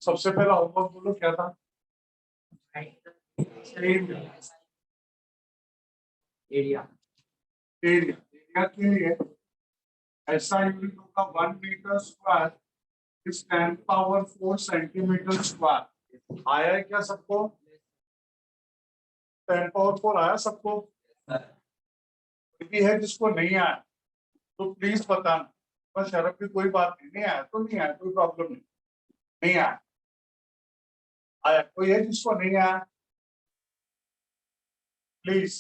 सबसे पहला होमवर्क बोलो क्या था? एरिया एरिया के लिए ऐसा यूनिट होगा 1 metre square is 10 power 4 centimetre square. आया है क्या सबको? 10 पावर 4 आया सबको? भी है जिसको नहीं आया तो प्लीज बताना। बस शर्म की कोई बात नहीं आया तो नहीं आया, कोई प्रॉब्लम नहीं आया। आया कोई है जिसको नहीं आया? प्लीज।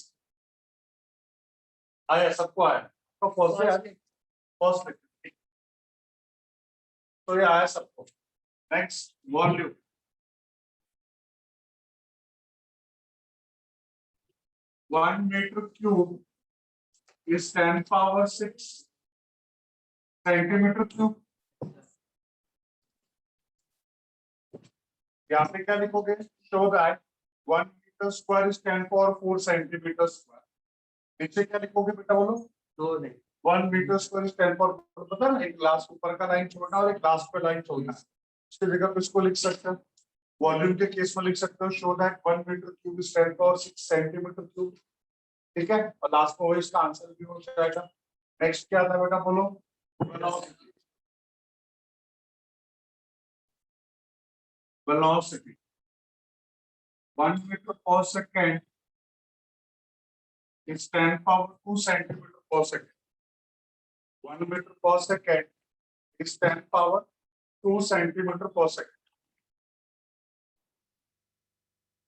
आया सबको आया तो फर्स्ट तो ये आया सबको। Next volume 1 metre cube is 10 power 6 centimetre cube. यहाँ पे क्या लिखोगे? So that 1 metre square is 10 power 4 centimetre square. नीचे क्या लिखोगे बेटा बोलो? 1 मीटर स्क्वायर इज 10 पावर, पता है ना, एक ग्लास ऊपर का लाइन छोड़ना और एक ग्लास पे लाइन छोड़ना है। इसकी जगह पे इसको लिख सकते हो, वॉल्यूम के केस में लिख सकते हो show that 1 metre cube is 10 power 6 centimetre cube. ठीक है, और लास्ट में वो इसका आंसर भी हो जाएगा। नेक्स्ट क्या था बेटा बोलो? वेलोसिटी 1 मीटर पर second is 10 power 2 centimeter per second. 1 meter per second is 10 power 2 centimeter per second.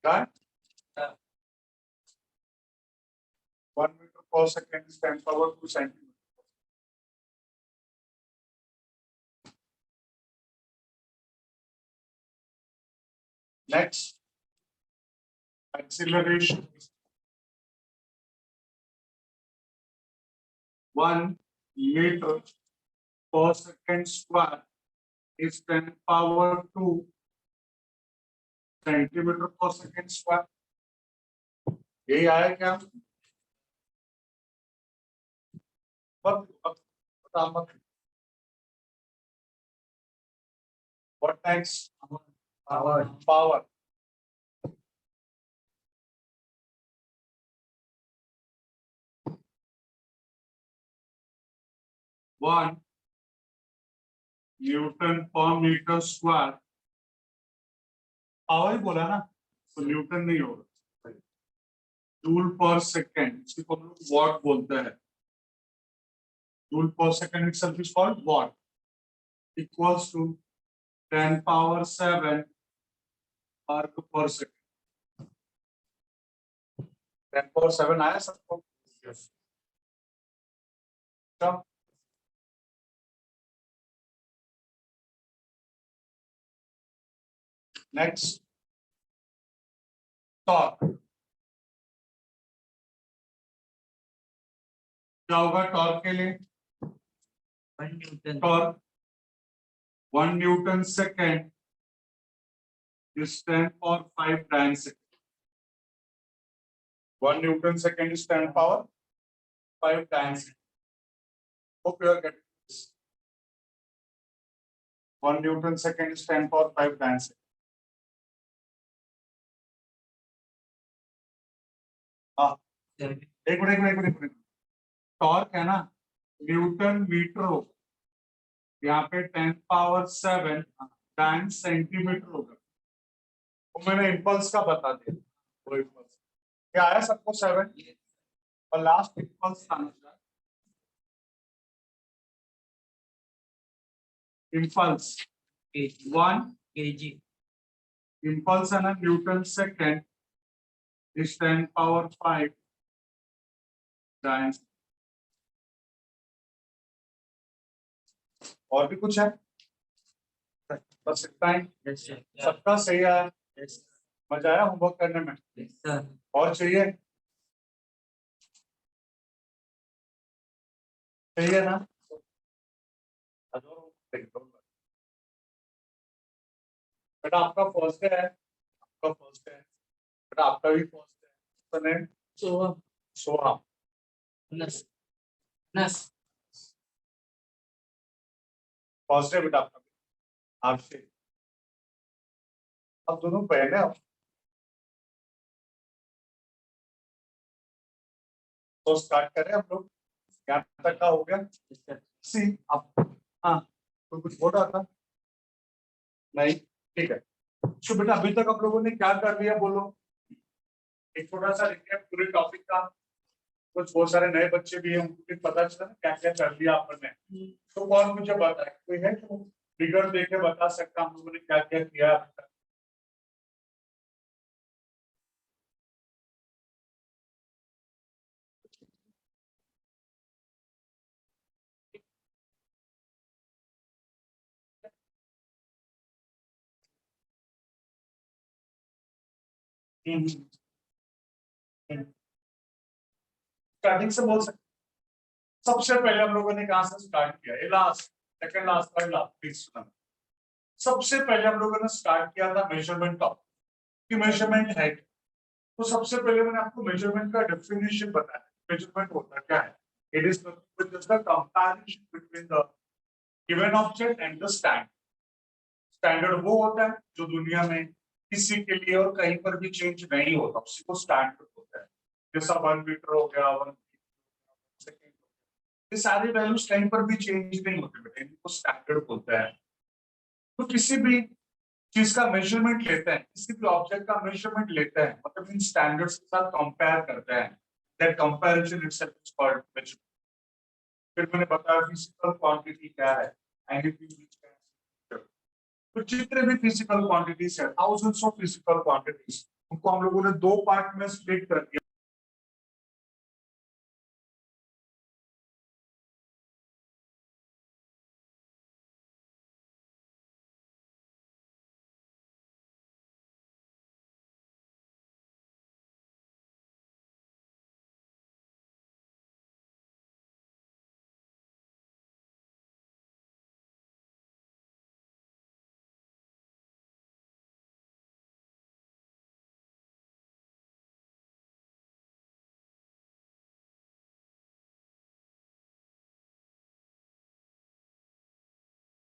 Right? 1 meter per second is 10 power 2 centimeter. Next, acceleration. 1 meter per second square is 10 power 2 centimeter per second square. यही आया क्या? What next? Power. One Newton पर metre square. Power ही बोला ना, तो Newton नहीं होगा। Joule per second, इसको हम लोग वॉट बोलते हैं। Joule per second itself is called watt, equals to 10 power 7 erg per second. 10 power 7 आया सबको? Next, torque. क्या होगा टॉर्क के लिए? 1 newton. Torque 1 newton second is 10 power 5 dyne second. 1 Newton second is 10 power 5 dyne second. Hope you are getting this. 1 Newton second is 10 power 5 dyne second. एक minute. Torque है ना, Newton metre हो, यहाँ पे 10 पावर 7 डायन centimetre होगा। तो मैंने इंपल्स का बता दिया, वो इंपल्स क्या आया सबको 7 और लास्ट इंपल्स आना चाहिए। इंपल्स 1 kg, इंपल्स है ना न्यूटन सेकेंड इज 10 पावर 5 डायन। और भी कुछ है? बस इतना ही। सबका सही आया? मजा आया होमवर्क करने में? और चाहिए? सही है ना? बेटा आपका फर्स्ट है, आपका फर्स्ट है, बेटा आपका भी फर्स्ट है। सोहम, सोहम, नस, नस, फर्स्ट है बेटा आपका, आपसे। अब दोनों बहन है, तो स्टार्ट करें हम लोग। यहाँ तक का हो गया। सी अब, हाँ तो कुछ बोल रहा था नहीं, ठीक है। तो बेटा अभी तक आप लोगों ने क्या कर लिया बोलो, एक छोटा सा रिकैप पूरे टॉपिक का। कुछ बहुत सारे नए बच्चे भी हैं, उनको भी पता चला क्या क्या कर लिया आपने। तो कौन मुझे बताए, कोई है जो फिगर देके बता सकता हम लोगों ने क्या क्या किया? स्टार्टिंग से बोल सकते। सबसे पहले हम लोगों ने कहां से स्टार्ट किया, ये last, second last, third last, please सुना। सबसे पहले हम लोगों ने स्टार्ट किया था मेजरमेंट का, कि मेजरमेंट है क्या? तो सबसे पहले मैंने आपको मेजरमेंट का डेफिनेशन बताया। मेजरमेंट होता क्या है? It is just the comparison between the given object and the standard. Standard वो होता है जो दुनिया में किसी के लिए और कहीं पर भी चेंज नहीं होता, उसी को स्टैंडर्ड होता है। जैसा 1 मीटर हो गया, 1 सेकेंड, ये सारे वैल्यूज कहीं पर भी चेंज नहीं होते बेटा, इनको स्टैंडर्ड बोलते हैं। तो किसी भी चीज का मेजरमेंट लेते हैं, किसी भी ऑब्जेक्ट का मेजरमेंट लेते हैं, मतलब इन स्टैंडर्ड्स के साथ कंपेयर करते हैं, that comparison itself is called measurement. फिर मैंने बताया फिजिकल क्वांटिटी क्या है, एनीथिंग व्हिच कैन। तो जितने भी फिजिकल क्वांटिटीज है, थाउजेंड्स ऑफ फिजिकल क्वांटिटीज, उनको हम लोगों ने दो पार्ट में स्प्लिट कर दिया।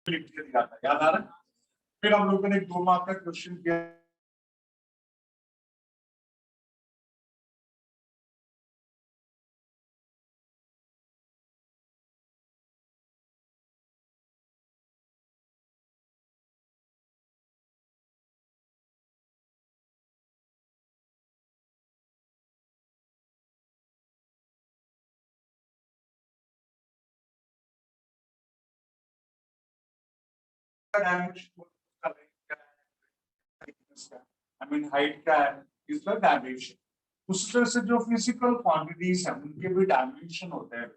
याद आ रहा है? फिर हम लोगों ने 2 मार्क का क्वेश्चन किया, आई मीन हाइट क्या है, इज द डायमेंशन। उस तरह से जो फिजिकल क्वांटिटीज है उनके भी डायमेंशन होते हैं,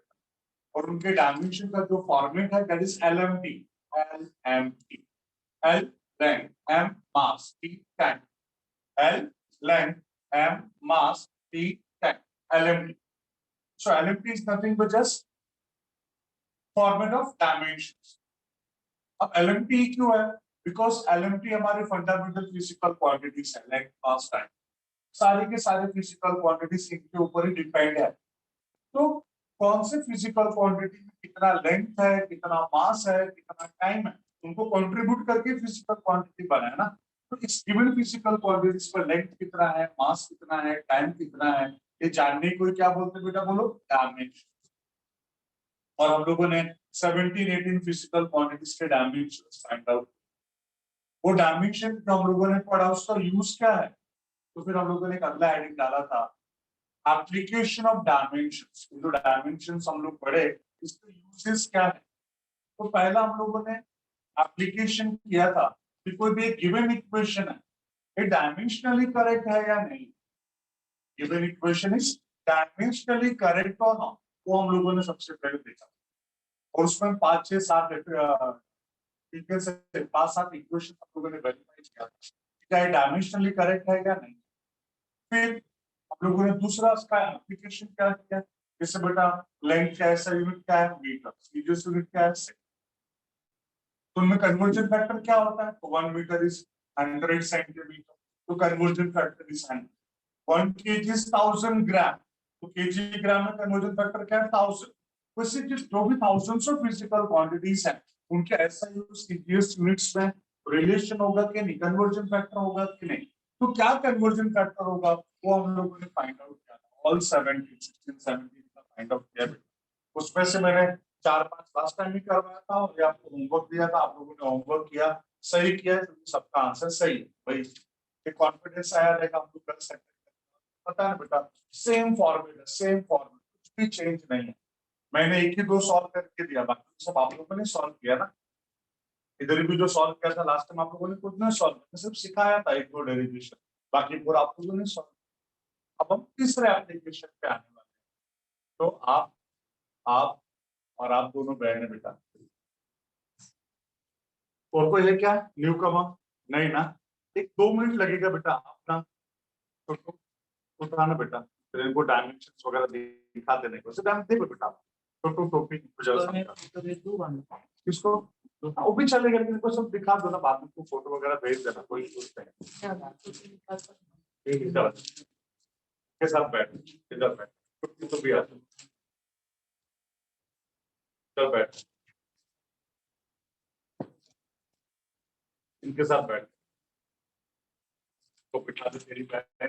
और उनके डायमेंशन का जो फॉर्मेट है that is LMT। LMT, L length, M mass, T time, L length, M mass, T time, LMT. So LMT is nothing but just format of dimensions. अब LMT क्यों है? बिकॉज LMT हमारे fundamental physical quantities है, like mass time, सारे के सारे physical quantities इनके ऊपर ही डिपेंड है। तो कौन से फिजिकल क्वांटिटी में कितना लेंथ है, कितना मास है, कितना टाइम है, उनको कंट्रीब्यूट करके फिजिकल क्वांटिटी बना है ना। तो इस गिवन फिजिकल क्वांटिटीज पर लेंथ कितना है, मास कितना है, टाइम कितना है, ये जानने को क्या बोलते हैं बेटा, बोलो डायमेंशन। और हम लोगों ने 17-18 फिजिकल क्वांटिटीज के डायमेंशन फाइंड आउट। वो डायमेंशन जो हम लोगों ने पढ़ा उसका यूज क्या है, तो फिर हम लोगों ने एक अगला हेडिंग डाला था, एप्लीकेशन ऑफ डायमेंशंस। जो डायमेंशंस हम लोग पढ़े, इसके यूजेस क्या है। तो पहला हम लोगों ने एप्लीकेशन किया था कि कोई भी एक गिवन इक्वेशन है, ये डायमेंशनली करेक्ट है या नहीं। Given equation is dimensionally correct और नॉट, वो हम लोगों ने सबसे पहले देखा। और उसमें 5-6-7 5-7 इक्वेशन हम लोगों ने वेरीफाई किया क्या ये डायमेंशनली करेक्ट है या नहीं। फिर हम लोगों ने दूसरा उसका एप्लीकेशन क्या किया, इससे बेटा लेंथ क्या है, ऐसा यूनिट क्या है, मीटर, सीरियस यूनिट क्या है, सेंटीमीटर। तो उनमें कन्वर्जन फैक्टर क्या होता है, तो 1 मीटर इज 100 सेंटीमीटर, तो conversion factor is 100। 1 kg is 1000 ग्राम, तो केजी ग्राम में कन्वर्जन फैक्टर क्या है, 1000। वैसे जो भी थाउजेंड्स ऑफ फिजिकल क्वांटिटीज हैं, उनके ऐसा यूज सीरियस यूनिट्स में रिलेशन होगा कि नहीं, कन्वर्जन फैक्टर होगा कि नहीं। तो क्या कन्वर्जन फैक्टर होगा, वो हम लोगों ने फाइंड आउट किया था, ऑल 17 16 17 का फाइंड आउट किया। उसमें से मैंने 4-5 लास्ट टाइम ही करवाया था और ये आपको होमवर्क दिया था, आप लोगों ने होमवर्क किया, सही किया है, सबका आंसर सही है भाई। ये कॉन्फिडेंस आया रहेगा, हम लोग कर सकते हैं। पता है बेटा, सेम फॉर्मूला, कुछ भी चेंज नहीं है। मैंने एक ही 2 सॉल्व करके दिया, बाकी सब आप लोगों ने सॉल्व किया ना। इधर भी जो सॉल्व किया था लास्ट टाइम आप लोगों ने खुद ने सॉल्व किया, सिर्फ सिखाया था 1-2 डेरिवेशन, बाकी पूरा आप लोगों ने सॉल्व। अब हम तीसरे एप्लीकेशन पे आने वाले हैं। तो आप और आप दोनों बहन है बेटा, और कोई है क्या न्यू कमर, नहीं ना। 1-2 मिनट लगेगा बेटा, अपना तो उठाना बेटा, फिर इनको डायमेंशंस वगैरह दिखा देने को, सिर्फ देखो बेटा, छोटू टोपी किसको, वो भी चलेगा, लेकिन इनको सब दिखा दो ना, बाद में फोटो वगैरह भेज देना, कोई सोचते हैं के साथ बैठ, इधर बैठ, तो भी आ जाओ, इधर बैठ, इनके साथ बैठ, तो बिठा दे, तेरी बहन है,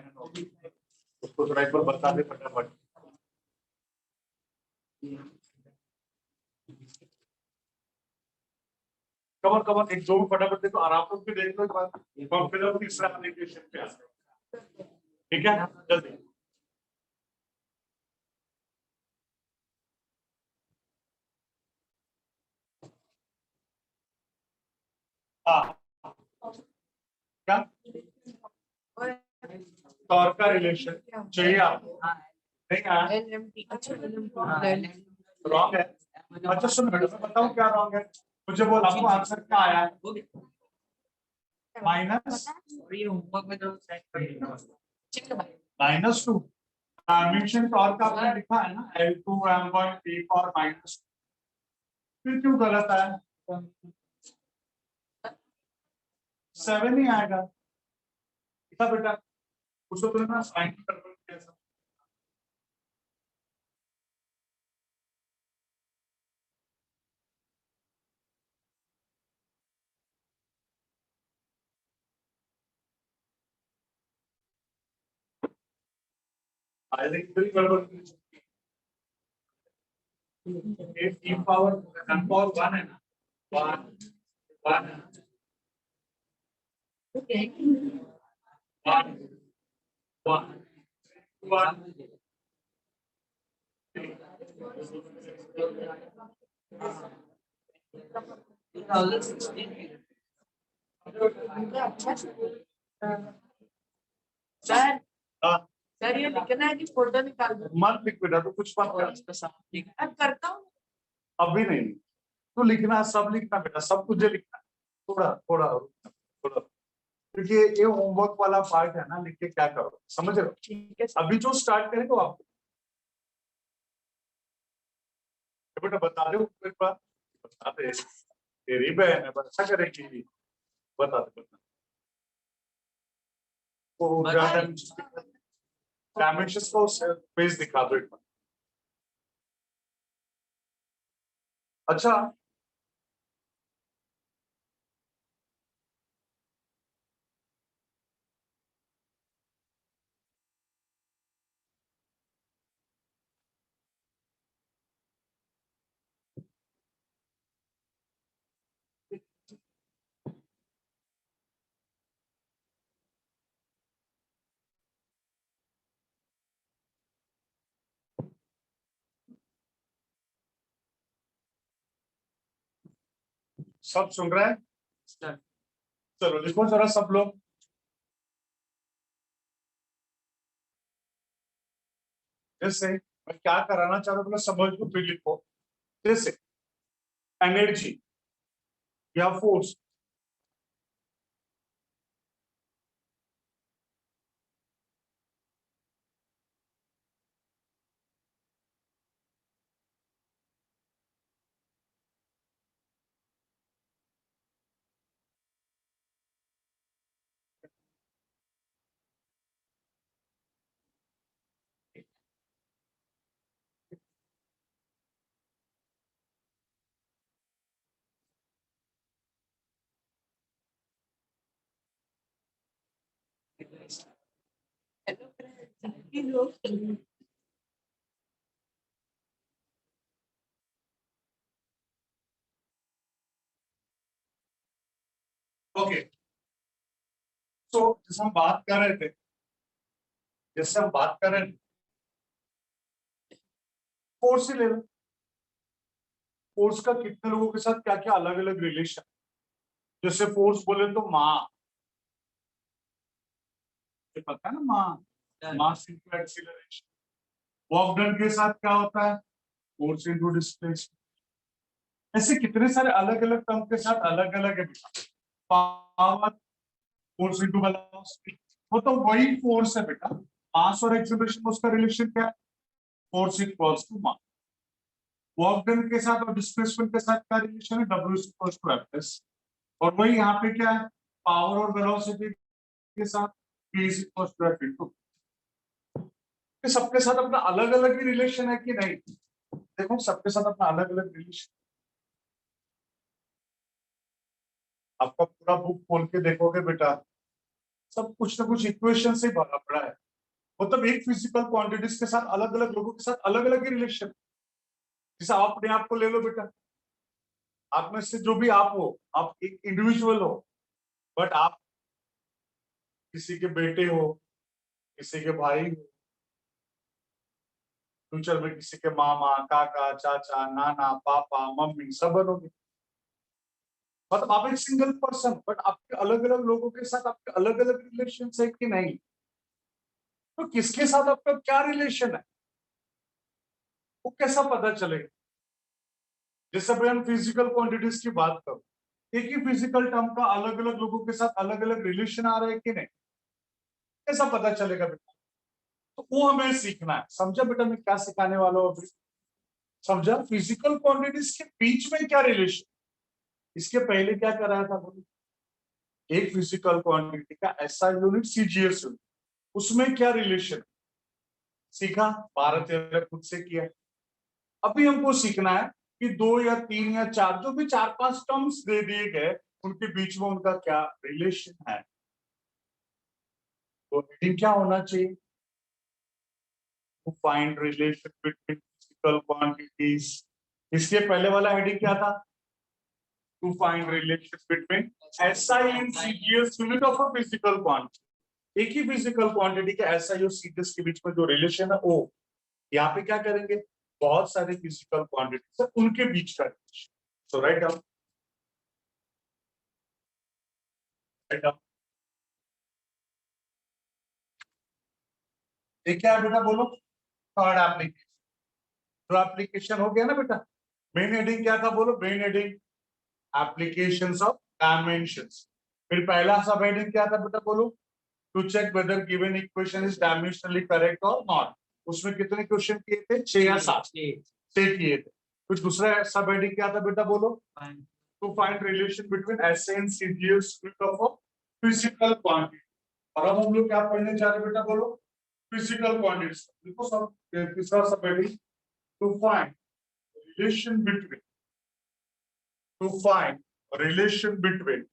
उसको थोड़ा एक बार बता दे फटाफट। कवर कवर 1-2 फटाफट देखो, और आप लोग भी देख लो एक बार, फिर हम तीसरा एप्लीकेशन पे आते हैं, ठीक है, जल्दी। हाँ क्या टॉर्क का रिलेशन चाहिए आपको, नहीं आया, रॉन्ग है। अच्छा सुन बेटा, मैं बताऊं क्या रॉन्ग है, मुझे बोल आपको आंसर क्या आया है, -2 डायमेंशन टॉर्क का आपने लिखा है ना, L2 M1 T और -2, फिर क्यों गलत आया, 7 ही आएगा, लिखा बेटा, उसको तुमने ना साइन कन्वर्ट किया। I think three number e power n power 1 है ना, 1 1 1 1 सर हाँ सर ये लिखना है कि फोटो निकाल दो, मत लिख बेटा, तो कुछ मत कर, अब करता हूँ। अभी नहीं, तो लिखना सब लिखना बेटा, सब तुझे लिखना है, थोड़ा थोड़ा थोड़ा, क्योंकि ये होमवर्क वाला पार्ट है ना, लिख के क्या करो, समझ रहे हो, ठीक है अभी जो स्टार्ट करेंगे आपको बेटा बता दो एक बार, बता दे, तेरी बहन है, अच्छा करेगी, बता दे बता, वो डायमेंशंस को पेज दिखा दो एक बार। अच्छा सब सुन रहे हैं, चलो लिखो जरा सब लोग, जैसे मैं क्या कराना चाह रहा हूँ समझ को, फिर लिखो, जैसे एनर्जी या फोर्स हेलो फ्रेंड्स, ओके, तो जैसे हम बात कर रहे थे, फोर्स ही ले लो। फोर्स का कितने लोगों के साथ क्या क्या अलग अलग रिलेशन। जैसे फोर्स बोले तो ये पता है ना, mass into acceleration. Work done के साथ क्या होता है, फोर्स इनटू डिस्प्लेसमेंट। ऐसे कितने सारे अलग अलग टर्म के साथ अलग अलग है। पावर, फोर्स इनटू वेलोसिटी, वो तो वही फोर्स है बेटा। मास और एक्सीलरेशन में उसका रिलेशन क्या है, force equals to mass. Work done के साथ और डिस्प्लेसमेंट के साथ क्या रिलेशन है, W equals to F S। और वही यहाँ पे क्या है, पावर और वेलोसिटी के साथ P equals to F into. सबके साथ अपना अलग अलग ही रिलेशन है कि नहीं। देखो सबके साथ अपना अलग अलग रिलेशन। आपका पूरा बुक खोल के देखोगे बेटा, सब कुछ ना कुछ इक्वेशन से भरा पड़ा है। मतलब एक फिजिकल क्वांटिटीज के साथ अलग अलग लोगों के साथ अलग अलग ही रिलेशन। जैसे आप अपने आप को ले लो बेटा, आप में से जो भी आप हो, आप एक इंडिविजुअल हो, बट आप किसी के बेटे हो, किसी के भाई हो, फ्यूचर में किसी के मामा, काका, चाचा, नाना, पापा, मम्मी सब बनोगे। मतलब आप एक सिंगल पर्सन, बट आपके अलग अलग लोगों के साथ आपके अलग अलग रिलेशन है कि नहीं। तो किसके साथ आपका क्या रिलेशन है, वो कैसा पता चलेगा। जैसे भाई हम फिजिकल क्वांटिटीज की बात करो, एक ही फिजिकल टर्म का अलग अलग लोगों के साथ अलग अलग रिलेशन आ रहा है कि नहीं, कैसा पता चलेगा बेटा। तो वो हमें सीखना है। समझा बेटा मैं क्या सिखाने वाला हूँ अभी। समझा, फिजिकल क्वांटिटीज के बीच में क्या रिलेशन। इसके पहले क्या कराया था बोलो, एक फिजिकल क्वांटिटी का एसआई यूनिट, सीजीएस यूनिट, उसमें क्या रिलेशन सीखा, भारत ने खुद से किया। अभी हमको सीखना है कि दो या तीन या चार, जो भी चार पांच टर्म्स दे दिए गए, उनके बीच में उनका क्या रिलेशन है। तो हेडिंग क्या होना चाहिए, to find relation between physical quantities. इसके पहले वाला हेडिंग क्या था, to find relation between SI and CGS unit of a physical quantity. एक ही फिजिकल क्वांटिटी के एसआई और सीजीएस के बीच में जो रिलेशन है वो। यहाँ पे क्या करेंगे, बहुत सारे फिजिकल क्वांटिटीज है, उनके बीच का रिलेशन। सो राइट डाउन, राइट डाउन। ये क्या है बेटा बोलो, थर्ड एप्लीकेशन। तो एप्लीकेशन हो गया ना बेटा। मेन हेडिंग क्या था बोलो, main heading applications of dimensions. फिर पहला सब हेडिंग क्या था बेटा बोलो, to check whether given equation is dimensionally correct और नॉट। उसमें कितने क्वेश्चन किए थे, 6 या 7 6 किए थे। कुछ दूसरा सब हेडिंग क्या था बेटा बोलो, to find relation between SI and CGS of a physical quantity. और अब हम लोग क्या पढ़ने जा रहे हैं बेटा बोलो, फिजिकल क्वांटिटीज। देखो सब तीसरा sub heading, to find relation between, to find a relation between,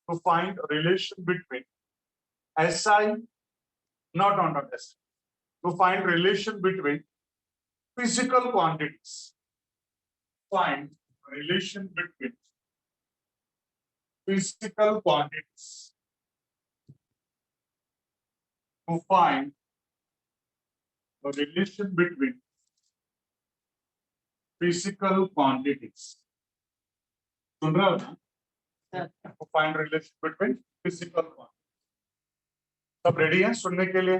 to find a relation between SI, not SI, to find relation between physical quantities, find relation between physical quantities, to find a relation between physical quantities. सुन रहे हो ना, to find relation between physical quantities. सब ready है सुनने के लिए,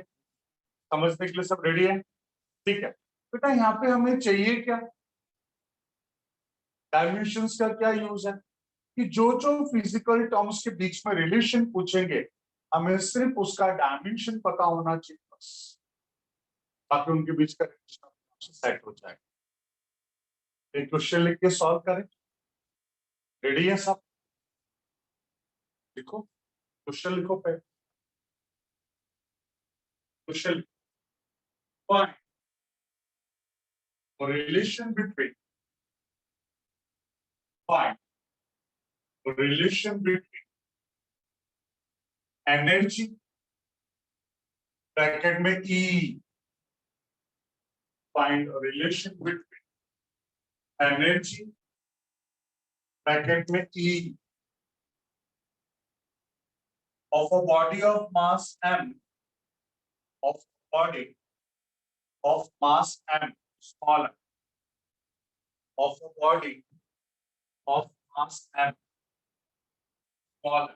समझने के लिए सब रेडी है, ठीक है बेटा। यहाँ पे हमें चाहिए क्या, डायमेंशंस का क्या यूज है, कि जो जो फिजिकल टर्म्स के बीच में रिलेशन पूछेंगे, हमें सिर्फ उसका डायमेंशन पता होना चाहिए बस, बाकी उनके बीच का रिलेशन सेट हो जाएगा। एक क्वेश्चन लिख के सॉल्व करें, रेडी है सब, लिखो क्वेश्चन, लिखो पे question, find relation between, find relation between energy bracket में E, find relation between energy bracket में E of a body of mass m, of body of mass m, smaller, of a body of mass m, smaller,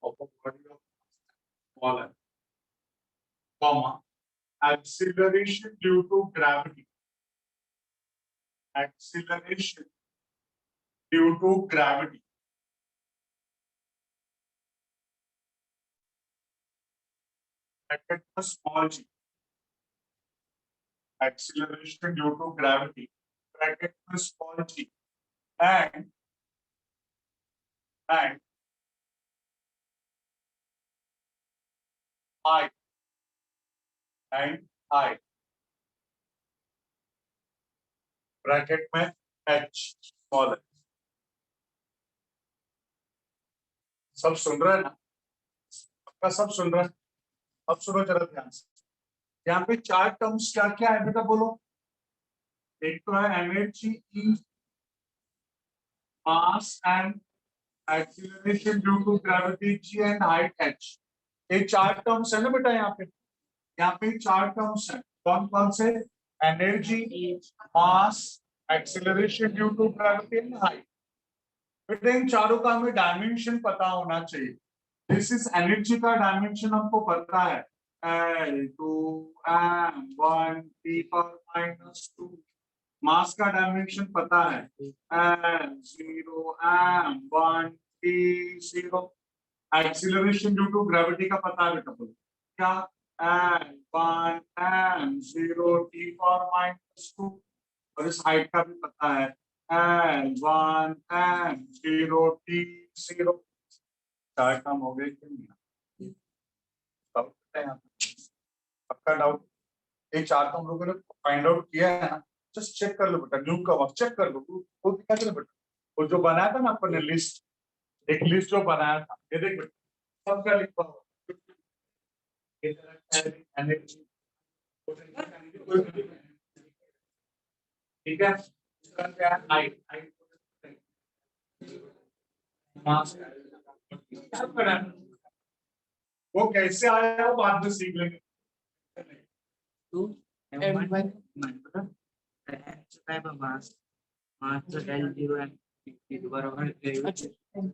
of a body of mass m, smaller, comma, acceleration due to gravity, acceleration due to gravity, bracket में small g, acceleration due to gravity, bracket में small g, and I, bracket में h small. सब सुन रहे हैं ना? आपका सब सुन रहे हैं? अब सुनो जरा ध्यान से। यहाँ पे चार टर्म्स क्या क्या है बेटा बोलो। एक तो है energy E, mass and acceleration due to gravity G and height h। ये चार टर्म्स है ना बेटा यहाँ पे चार टर्म्स है। कौन कौन से? Energy, mass, acceleration due to gravity and height. बेटा इन चारों का हमें डायमेंशन पता होना चाहिए। दिस इज एनर्जी का डायमेंशन हमको पता है L2m1 T⁻²। मास का डायमेंशन पता है L0m1 T0। Acceleration due to gravity का पता है बेटा बोलो क्या? L1m0 T⁻²। और इस हाइट का भी पता है L1m0 T0। चार काम हो गए कि नहीं? पक्का डाउट? ये चार तो हम लोगों ने फाइंड आउट किया है ना। जस्ट चेक कर लो बेटा, न्यू का वक्त चेक कर लो। वो क्या कर बेटा, वो जो बनाया था ना अपन ने लिस्ट, एक लिस्ट जो बनाया था, ये देख बेटा सबका लिखा हुआ। ठीक है, वो कैसे आया वो बाद में सीख लेंगे।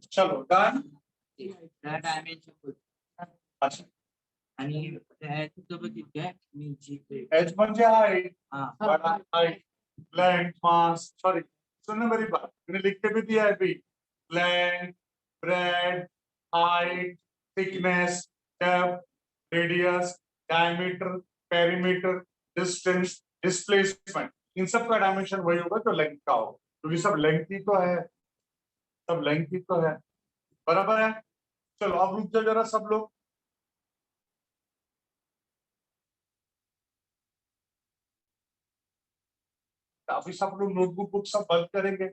चलो डन। अच्छा एच म्हणजे हाइट, बड़ा हाइट, लेंथ, मास, सॉरी सुनने मेरी बात, मैंने लिख के भी दिया है अभी। Length, breadth, height, thickness, depth, radius, diameter, perimeter, distance, displacement, इन सब का डायमेंशन वही होगा जो लेंथ का होगा, क्योंकि सब लेंथ ही तो है, सब लेंथ ही तो है। बराबर है। चलो अब रुक जाओ जरा सब लोग। अभी सब लोग नोटबुक बुक सब बंद करेंगे,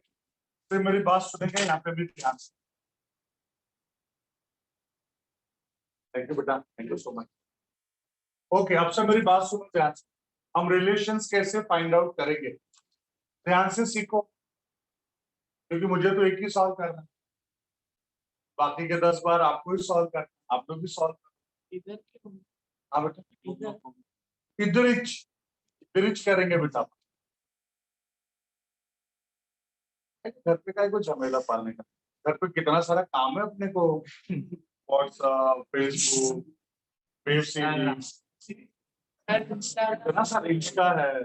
फिर मेरी बात सुनेंगे यहाँ पे भी ध्यान से। थैंक यू बेटा, thank you so much. Okay, अब से मेरी बात सुनो ध्यान से। हम रिलेशंस कैसे फाइंड आउट करेंगे, ध्यान से सीखो, क्योंकि मुझे तो एक ही सॉल्व करना है, बाकी के 10 बार आपको ही सॉल्व करना, आप लोग भी सॉल्व करना। हाँ बेटा, इधर करेंगे बेटा। घर पे का कोई झमेला पालने का, घर पे कितना सारा काम है अपने को। व्हाट्सएप, फेसबुक, वेब सीरीज, कितना सारा इंस्टा है।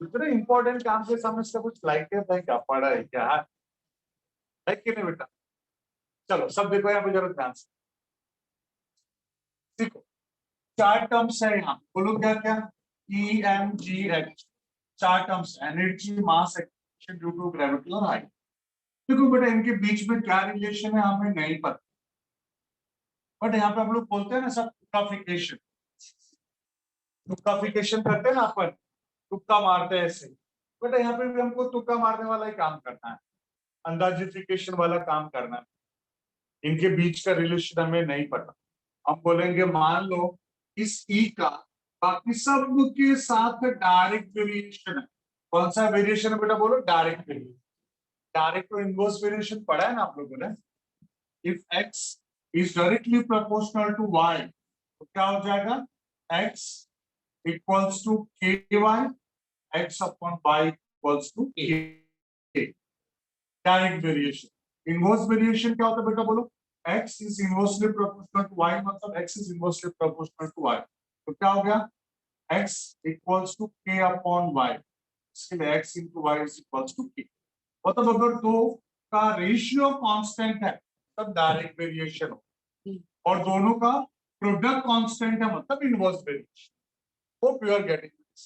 इतने इंपॉर्टेंट काम के सामने से कुछ लाइक है क्या, पड़ा है क्या है कि नहीं बेटा? चलो सब देखो यहाँ पे जरा ध्यान से देखो। चार टर्म्स है यहाँ, बोलो क्या क्या? EMGH चार terms, energy, mass, acceleration due to gravity और हाइट। देखो बेटा इनके बीच में क्या रिलेशन है हमें नहीं पता, बट यहाँ पे हम लोग बोलते हैं ना सब तुक्काफिकेशन, तुक्काफिकेशन करते हैं ना अपन, तुक्का मारते हैं ऐसे। बेटा यहाँ पे भी हमको तुक्का मारने वाला ही काम करना है, अंदाजिफिकेशन वाला काम करना है। इनके बीच का रिलेशन हमें नहीं पता। हम बोलेंगे मान लो इस ई का बाकी सब के साथ डायरेक्ट वेरिएशन है। कौन सा वेरिएशन है बेटा, बोलो डायरेक्ट वेरिएशन। डायरेक्ट और इनवर्स वेरिएशन पढ़ा है ना आप लोगों ने। If x is directly proportional to y तो क्या हो जाएगा, x equals to k y, x upon y equals to k। Direct variation. Inverse variation क्या होता है बेटा, बोलो x is inversely proportional to y, मतलब x is inversely proportional to y। तो क्या हो गया, x equals to k upon y। इसके लिए x into y is equals to k। मतलब अगर दो का रेशियो कांस्टेंट है तब डायरेक्ट वेरिएशन हो, और दोनों का प्रोडक्ट कांस्टेंट है मतलब inverse variation. Hope you are getting this.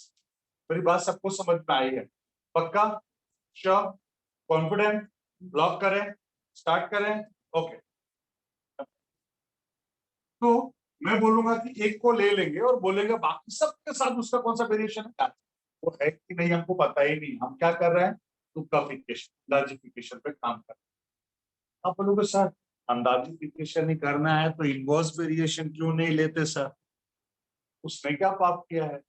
मेरी बात सबको समझ में आई है? पक्का, श्योर, कॉन्फिडेंट? ब्लॉक करें, स्टार्ट करें? ओके। तो मैं बोलूंगा कि एक को ले लेंगे और बोलेंगे बाकी सबके साथ उसका कौन सा वेरिएशन है, वो है कि नहीं हमको पता ही नहीं। हम क्या कर रहे हैं, तुक्काफिकेशन, अंदाजिफिकेशन पे काम कर रहे हैं। आप बोलोगे सर अंदाजिफिकेशन ही करना है तो इनवर्स वेरिएशन क्यों नहीं लेते सर? उसने क्या पाप किया है?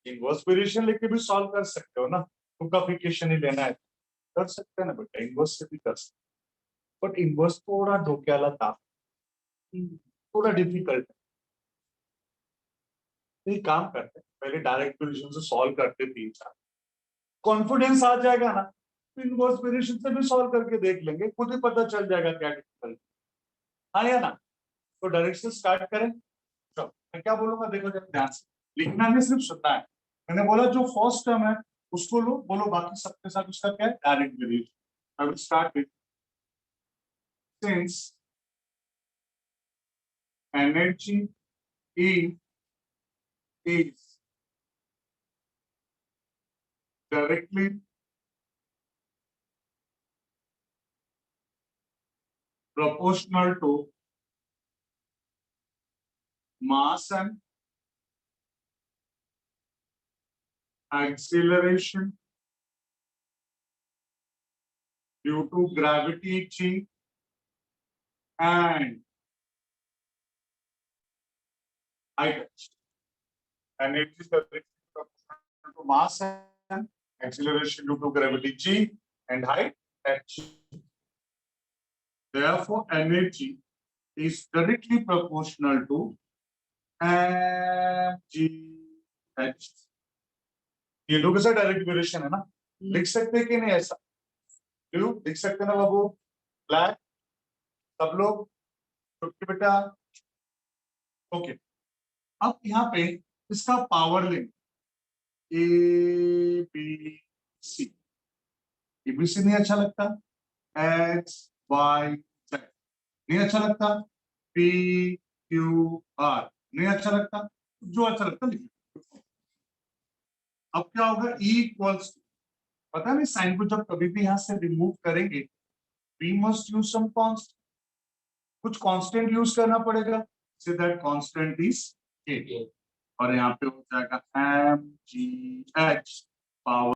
इनवर्स वेरिएशन लेके भी सॉल्व कर सकते हो ना। तुक्काफिकेशन ही लेना है कर सकते हैं ना बेटा, इनवर्स से भी कर सकते। बट इनवर्स थोड़ा ढोक्याला था, थोड़ा डिफिकल्ट है। नहीं, काम करते हैं पहले डायरेक्ट वेरिएशन से सॉल्व करते 3-4, कॉन्फिडेंस आ जाएगा ना तो इनवर्स वेरिएशन से भी सॉल्व करके देख लेंगे, खुद ही पता चल जाएगा क्या डिफिकल्ट। हाँ या ना? तो डायरेक्ट से स्टार्ट करें। चलो मैं क्या बोलूंगा देखो जरा ध्यान से, लिखना नहीं सिर्फ सुनना है। मैंने बोला जो फर्स्ट टर्म है उसको लो, बोलो बाकी सबके साथ उसका क्या है, direct variation. I will start with since energy E is directly proportional to mass and acceleration due to gravity g and height. And it is directly proportional to mass and acceleration due to gravity g and height h. Therefore, energy is directly proportional to mg h. ये लोग ऐसा direct variation है ना, लिख सकते हैं कि नहीं ऐसा? क्यों लिख सकते हैं ना बाबू? ब्लैक सब लोग, छुट्टी बेटा। ओके, अब यहाँ पे इसका पावर लेंगे, ए बी सी। एबीसी नहीं अच्छा लगता, एक्स वाई जेड नहीं अच्छा लगता, पी क्यू आर नहीं अच्छा लगता, जो अच्छा लगता लिखिए। अब क्या होगा, ई इक्वल्स, पता नहीं साइन को जब कभी भी यहां से रिमूव करेंगे we must use some constant, कुछ कांस्टेंट यूज करना पड़ेगा, सो दैट कांस्टेंट इज के। और यहाँ पे हो जाएगा M G H power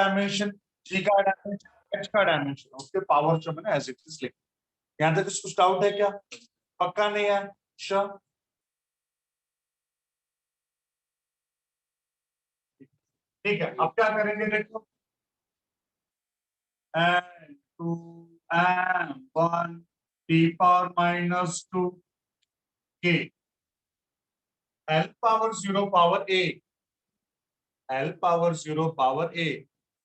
dimension, G का डायमेंशन, एच का डायमेंशन, उसके पावर जो मैंने एज इट इज लिख। यहाँ तक कुछ डाउट है क्या? पक्का नहीं है? श्योर? ठीक है, अब क्या करेंगे देखो, n to m1 t power minus 2 k l power 0 power a, l power 0 power a,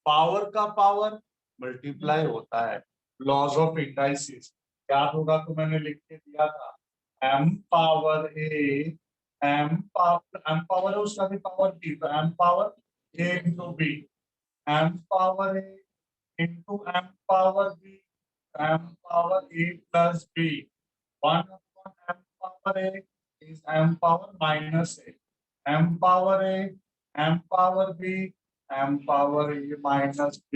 power का पावर मल्टीप्लाई होता है, लॉज ऑफ इंडाइसिस याद होगा तो मैंने लिख के दिया था, m power a, m power है उसका भी पावर b, तो m power a into b, m power a into m power b, m power a plus b, 1 upon m power a is m power minus a, m power a, m power b, m power a minus b,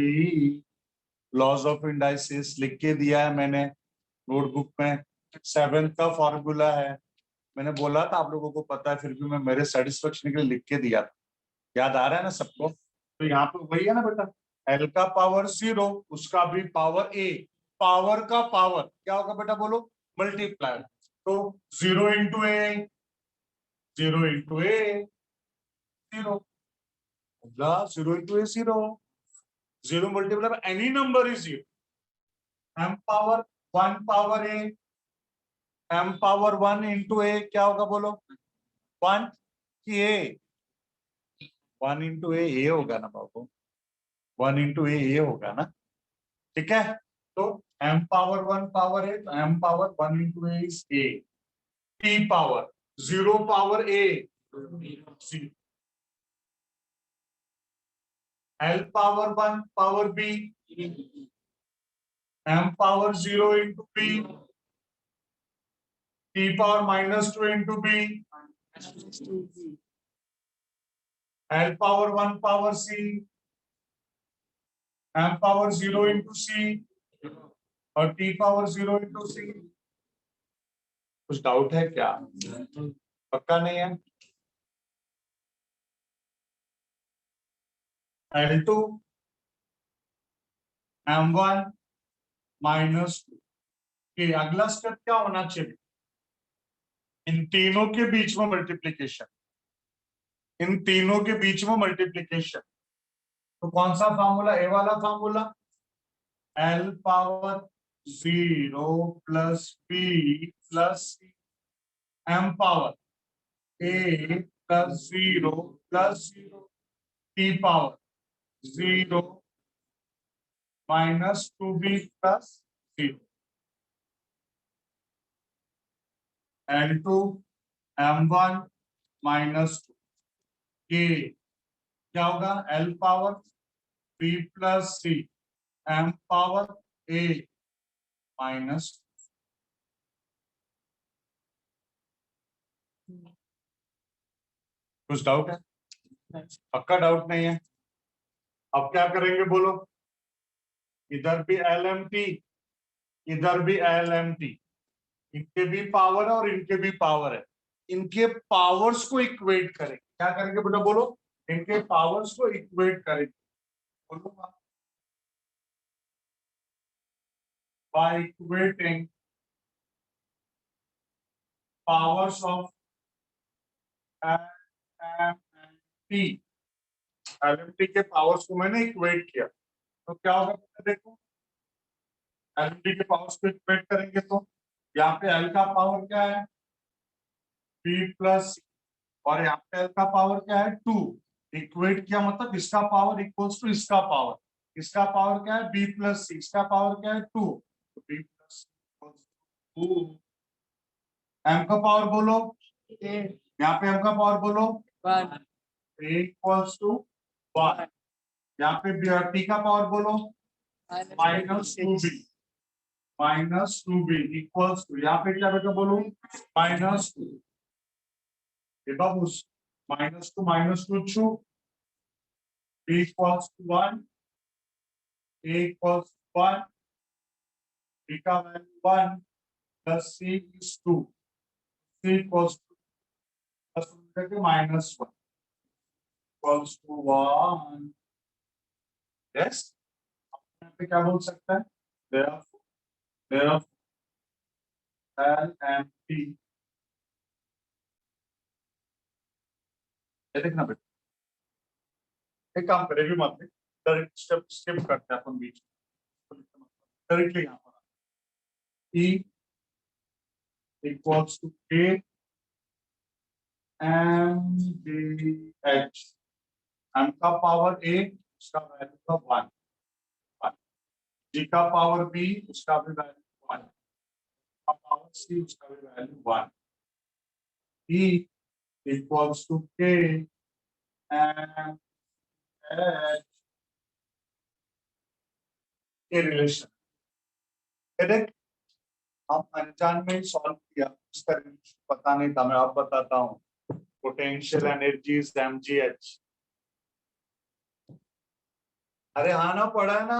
laws of indices लिख के दिया है मैंने notebook में, 7th का formula है, मैंने बोला था आप लोगों को पता है, फिर भी मैं मेरे सेटिस्फेक्शन के लिए लिख के दिया था, याद आ रहा है ना सबको? तो यहाँ पे वही है ना बेटा, एल का पावर 0, उसका भी पावर ए, पावर का पावर क्या होगा बेटा बोलो? मल्टीप्लाई, तो 0 into A, 0 into A 0, 0 into A 0, 0 multiply by any number is 0, M power 1 power A, M power 1 into A क्या होगा बोलो? 1 की ए, 1 इंटू ए होगा ना बाबू, 1 इंटू ए होगा ना, ठीक है? तो m पावर 1 पावर ए, तो m power 1 into A is a, t power 0 power A, l power 1 power b, m power 0 into b, t power minus 2 into b, l power 1 power c, m power 0 into c और t power 0 into c। कुछ doubt है क्या? पक्का नहीं है? L2 M1 minus 2, कि अगला step क्या होना चाहिए? इन तीनों के बीच में मल्टीप्लीकेशन, इन तीनों के बीच में मल्टीप्लीकेशन, तो कौन सा फॉर्मूला? ए वाला formula, L power 0 plus b plus m power a plus 0 plus 0 t power 0 minus 2b plus 0, L2 M1 minus 2, ये क्या होगा? L power b plus c, m power a minus, कुछ डाउट है? पक्का डाउट नहीं है? अब क्या करेंगे बोलो? इधर भी LMT, इधर भी LMT, इनके भी पावर है और इनके भी पावर है, इनके पावर्स को इक्वेट करेंगे, क्या करेंगे बेटा बोलो? इनके पावर्स को इक्वेट करेंगे, बोलो by equating powers of LMT, LMT के पावर्स को मैंने इक्वेट किया, तो क्या होगा देखो, LMT के पावर्स को इक्वेट करेंगे तो यहाँ पे L का पावर क्या है? b प्लस, और यहाँ पे L का पावर क्या है? 2, इक्वेट किया मतलब इसका पावर इक्वल्स टू इसका पावर, इसका पावर क्या है? b प्लस सी, इसका पावर क्या है? 2, तो b प्लस 2, m का पावर बोलो, यहाँ पे m का पावर बोलो 1, इक्वल्स टू 1, यहाँ पे t का पावर बोलो minus 2b, minus 2b equals to, यहाँ पे क्या बेटा बोलो? माइनस 2, बाबू माइनस टू छू, b equals to 1, a equals to 1, b का value 1 plus c is 2, c equals to plus minus 1 equals to 1, yes, यहाँ पे क्या बोल सकता है, therefore L and P, ये देखना बेटा, एक काम करें भी मत, डायरेक्ट स्टेप स्किप करते हैं अपन बीच में, डायरेक्टली यहाँ पर E equals to K M D H, M का पावर A, उसका वैल्यू का 1, G का पावर B, उसका भी वैल्यू 1, का पावर C, उसका भी value 1, E equals to K M H, ये रिलेशन करेक्ट, हम अनजान में सॉल्व किया, उसका रिलेशन पता नहीं था, मैं आप बताता हूँ, पोटेंशियल एनर्जीज mgh, अरे आना पड़ा ना,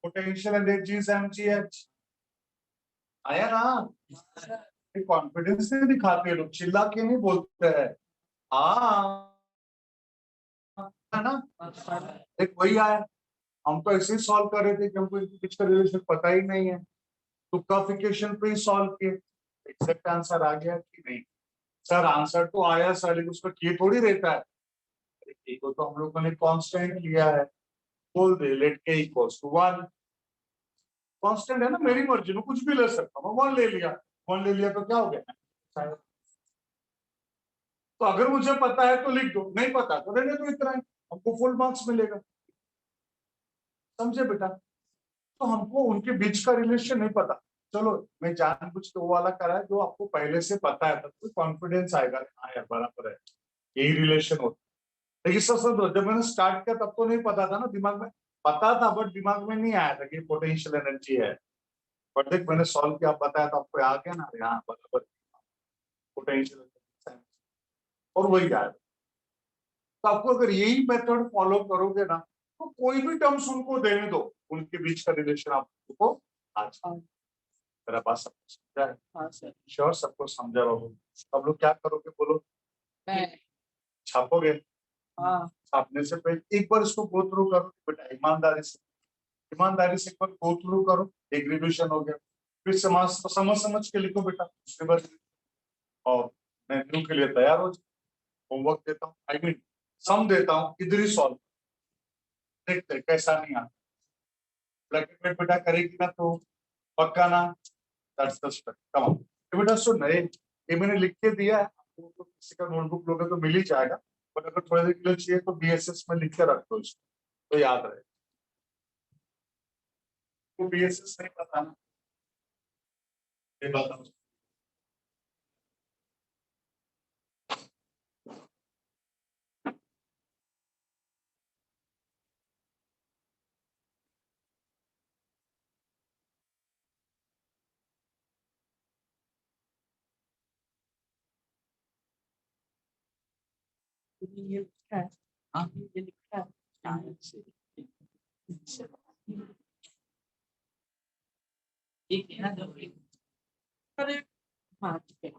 पोटेंशियल एनर्जीज mgh आया ना, कॉन्फिडेंस नहीं दिखाते लोग, चिल्ला के नहीं बोलते हैं, हाँ है ना, एक वही आया, हम तो ऐसे ही सॉल्व कर रहे थे कि हमको इनके बीच का रिलेशन पता ही नहीं है, तुक्काफिकेशन पे ही सॉल्व किए, एग्जैक्ट आंसर आ गया कि नहीं, सर आंसर तो आया सर, लेकिन उसका की थोड़ी रहता है, के को तो हम लोगों ने कांस्टेंट लिया है, बोल दे लेट के इक्वल्स टू 1, कांस्टेंट है ना, मेरी मर्जी में कुछ भी ले सकता हूँ, 1 ले लिया, 1 ले लिया तो क्या हो गया, तो अगर मुझे पता है तो लिख दो, नहीं पता तो रहने दो, इतना ही हमको फुल मार्क्स मिलेगा, समझे बेटा, तो हमको उनके बीच का रिलेशन नहीं पता, चलो मैं जानबूझ के वो वाला करा है जो आपको पहले से पता है, तब तो कॉन्फिडेंस आएगा, हाँ यार बराबर है, यही रिलेशन होता है, लेकिन सब जब मैंने स्टार्ट किया तब तो नहीं पता था ना, दिमाग में पता था बट दिमाग में नहीं आया था कि पोटेंशियल एनर्जी है, बट देख मैंने सॉल्व किया, बताया तो आपको आ गया ना, अरे हाँ बराबर, पोटेंशियल एनर्जी, और वही आया, तो आपको अगर यही मेथड फॉलो करोगे ना, तो कोई भी टर्म्स उनको देने दो, उनके बीच का रिलेशन आपको आज मेरा बात सबको समझा है, हाँ सर श्योर, सबको समझा बाबू, अब लोग क्या करोगे बोलो, छापोगे, हाँ छापने से पहले एक बार इसको गो थ्रू करो बेटा, ईमानदारी से एक बार गो थ्रू करो, एक रिविजन हो गया, फिर समझ समझ के लिखो बेटा, दूसरी बार, और मैं न्यू के लिए तैयार हो जाओ, होमवर्क देता हूँ, आई मीन सम देता हूँ, इधर ही सॉल्व देखते हैं, कैसा नहीं आता, ब्रैकेट में बेटा करेगी ना तो पक्का ना, that's the step, come on, बेटा सुन रहे, ये मैंने लिख के दिया है, आपको तो किसी का नोटबुक लोगे तो मिल ही जाएगा, बट अगर थोड़ी देर के लिए चाहिए तो बीएसएस में लिख के रख दो इसको, तो याद रहे, तो बीएसएस नहीं पता ना, ये बताओ, ये लिखा है, हाँ ये लिखा है, ठीक है ना, जो अरे हाँ ठीक है,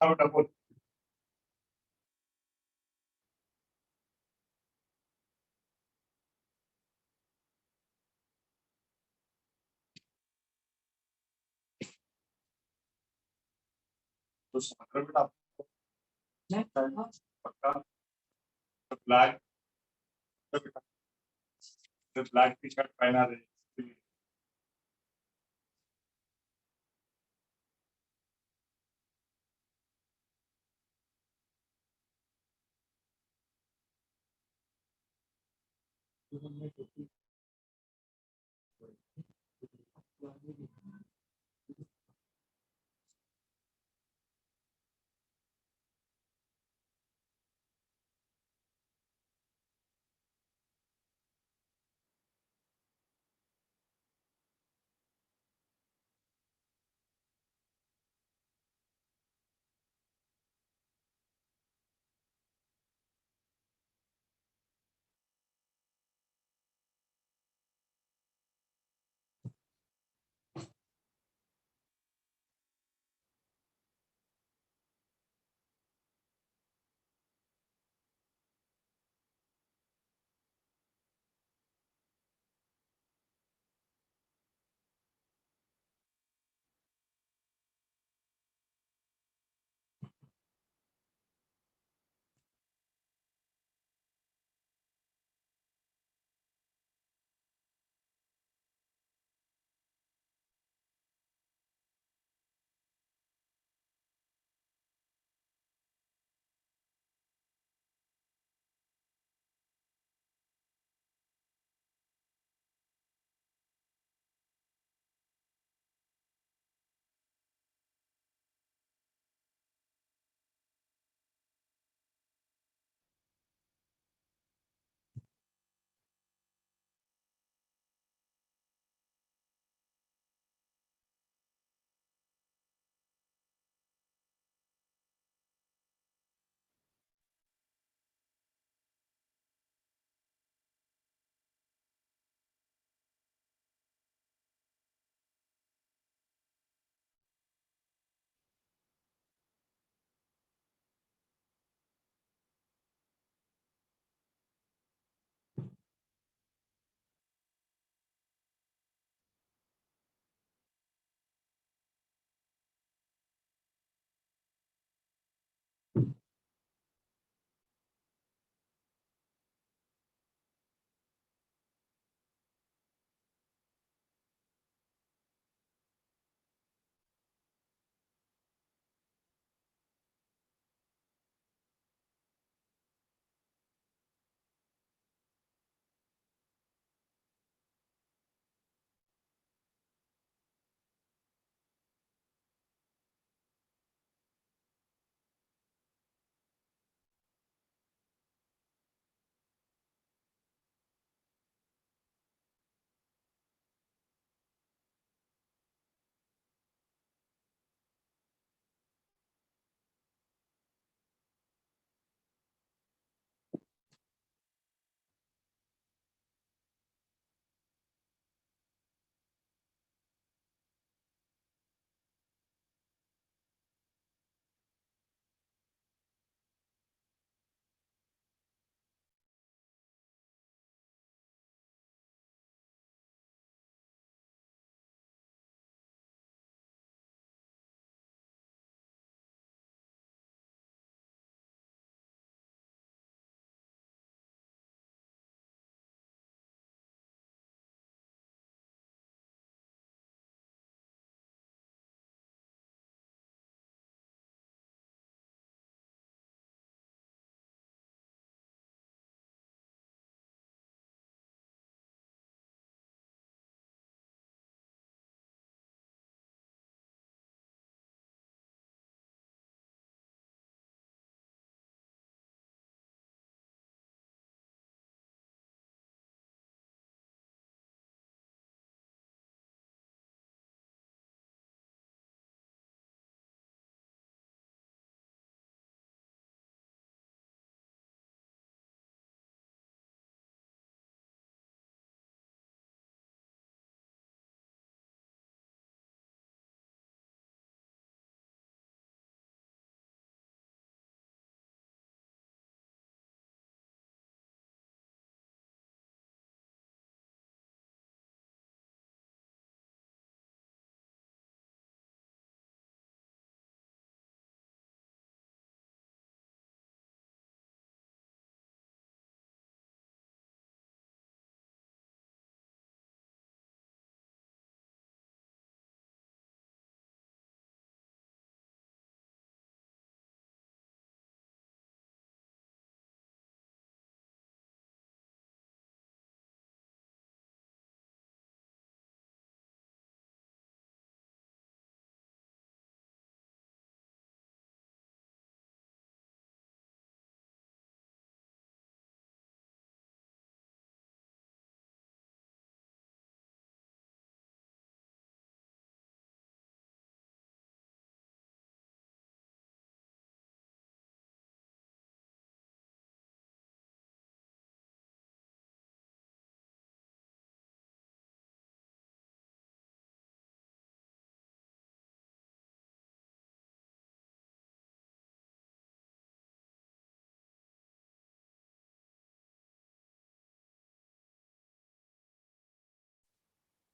हाँ बेटा बोल। तो सागर बेटा पक्का ब्लैक ब्लैक टी शर्ट पहना रहे।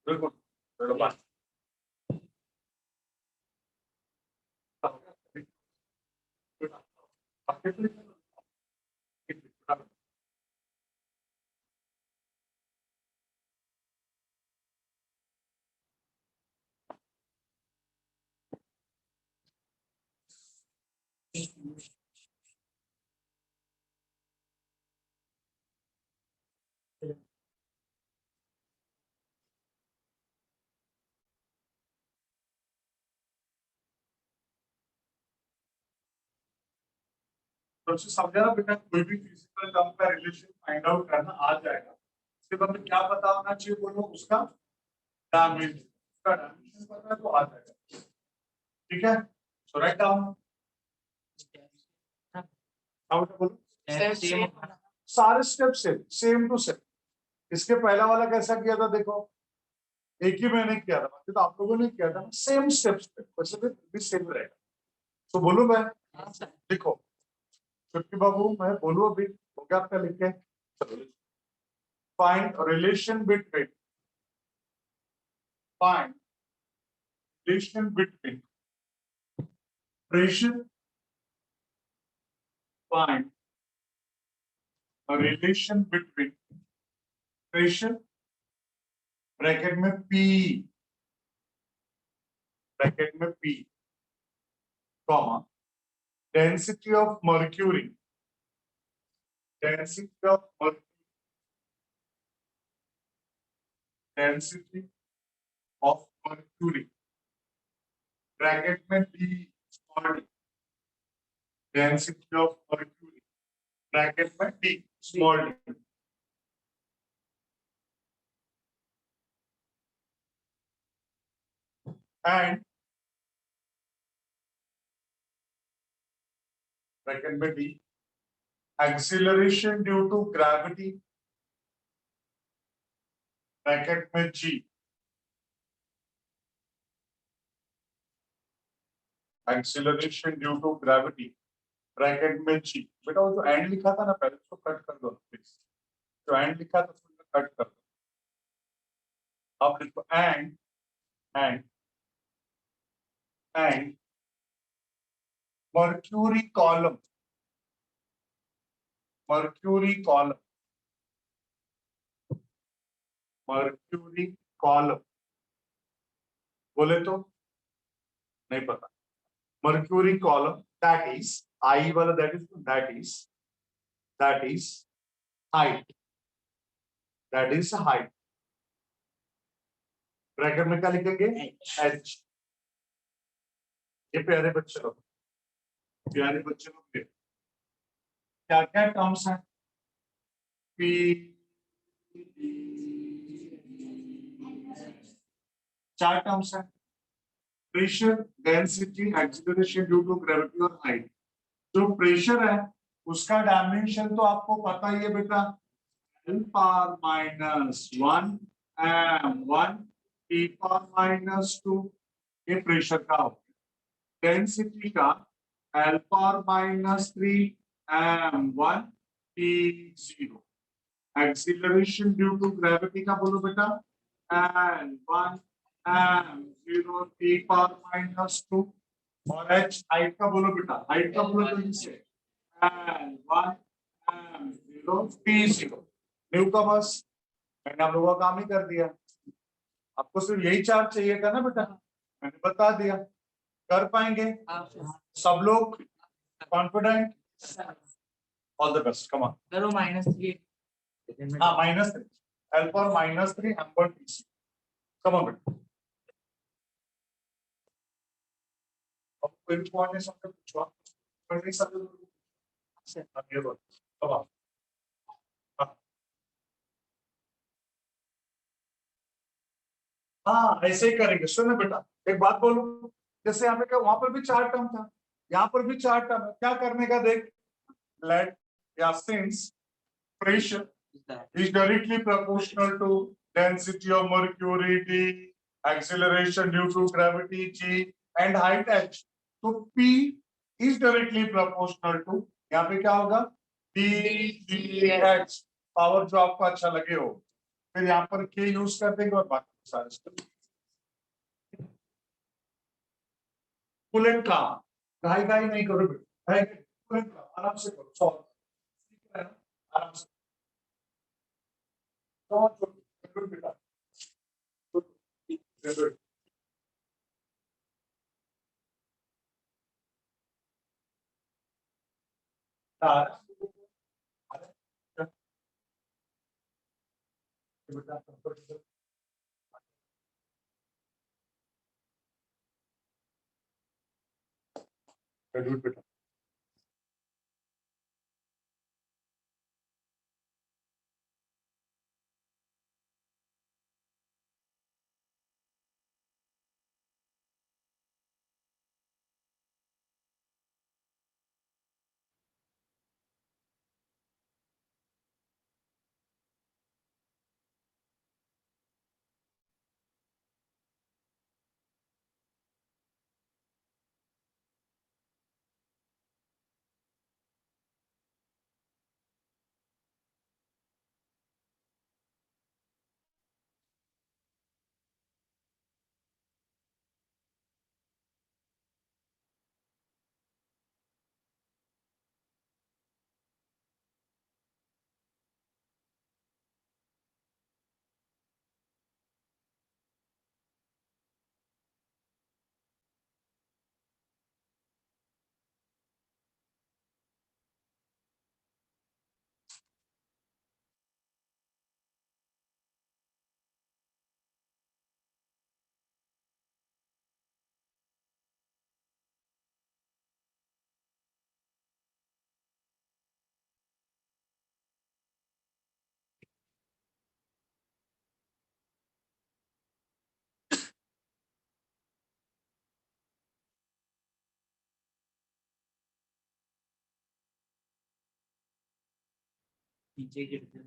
बिल्कुल चलो बात तो उससे समझा ना बेटा, कोई भी फिजिकल टर्म का रिलेशन फाइंड आउट करना आ जाएगा। उसके बाद में क्या पता होना चाहिए बोलो, उसका डायमेंशन, उसका डायमेंशन पता है तो आ जाएगा। ठीक है, सो राइट डाउन बोलो सारे स्टेप सेम टू सेम। इसके पहला वाला कैसा किया था देखो, एक ही मैंने किया था, तो आप लोगों ने किया था सेम स्टेप्स पे, वैसे भी सेम रहेगा। तो बोलो मैं लिखो, छुट्टी बाबू मैं बोलूं अभी, हो गया आपका लिख के? Find relation between pressure, find a relation between pressure bracket में P comma density of mercury bracket में D small d density of mercury bracket में D small d and bracket में D acceleration due to gravity bracket में G acceleration due to gravity bracket में G। बेटा वो जो and लिखा था ना पहले, उसको कट कर दो प्लीज, जो एंड लिखा था उसको कट कर दो। अब लिखो एंड मर्क्यूरी कॉलम बोले तो नहीं पता। Mercury column that is I वाला, दैट इज हाइट, ब्रैकेट में क्या लिखेंगे? एच। ये प्यारे बच्चे लोग क्या क्या टर्म्स हैं? पी चार टर्म्स हैं, pressure, density, acceleration due to gravity और हाइट। जो प्रेशर है उसका डायमेंशन तो आपको पता ही है बेटा, L power -1 m1 T power -2, ये प्रेशर का हो गया। डेंसिटी का L power -3 m1 T0। Acceleration due to gravity का बोलो बेटा, L1 m0 T पावर -2। और h हाइट का बोलो बेटा, हाइट का बोलो जल्दी से, L1 m0 T0। न्यू का बस मैंने आप लोगों का काम ही कर दिया, आपको सिर्फ यही चार्ट चाहिए था ना बेटा, मैंने बता दिया। कर पाएंगे सब लोग? Confident? All the best, come on करो -3। हाँ -3 L पर -3 m1 T0। कम ऑन बेटा, अब कोई भी पॉइंट नहीं समझ पूछो, कोई नहीं समझ ये बोल कम ऑन। हाँ ऐसे ही करेंगे। सुनो बेटा एक बात बोलूं, जैसे यहाँ पे वहां पर भी चार टर्म था, यहाँ पर भी चार टर्म है, क्या करने का देख, लेट या since pressure is directly proportional to density of mercury D, acceleration due to gravity G and height H, तो P is directly proportional to, यहाँ पे क्या होगा, D G H, पावर जो आपको अच्छा लगे हो, फिर यहाँ पर K यूज कर देंगे और बाकी पुल एंड काम, घाई घाई नहीं करो बेटा, घाई पुल एंड काम आराम से करो, सॉल्व आराम से। गुड बेटा, गुड। गुड बेटा। नीचे गिरते